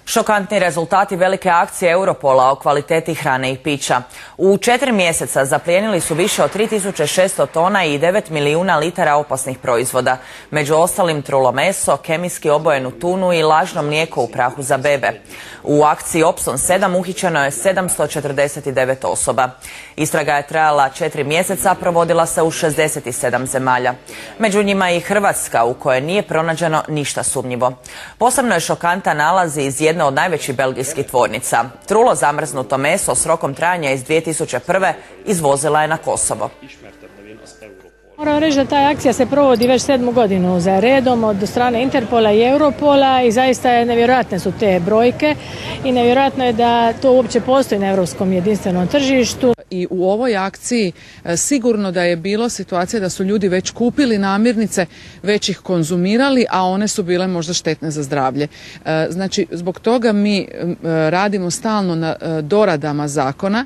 Šokantni rezultati velike akcije Europola o kvaliteti hrane i pića. U 4 mjeseca zaplijenili su više od 3600 tona i 9 milijuna litara opasnih proizvoda. Među ostalim trulo meso, kemijski obojenu tunu i lažno mlijeko u prahu za bebe. U akciji Opson 7 uhićeno je 749 osoba. Istraga je trajala 4 mjeseca, provodila se u 67 zemalja. Među njima i Hrvatska, u kojoj nije pronađeno ništa sumnjivo. Posebno je šokantan nalaz iz jedne od najvećih belgijskih tvornica. Trulo zamrznuto meso s rokom trajanja iz 2001. izvozila je na Kosovo. Moram reći da ta akcija se provodi već 7. godinu za redom od strane Interpola i Europola i zaista je nevjerojatne su te brojke i nevjerojatno je da to uopće postoji na europskom jedinstvenom tržištu. I u ovoj akciji sigurno da je bilo situacija da su ljudi već kupili namirnice, već ih konzumirali, a one su bile možda štetne za zdravlje. Znači, zbog toga mi radimo stalno na doradama zakona.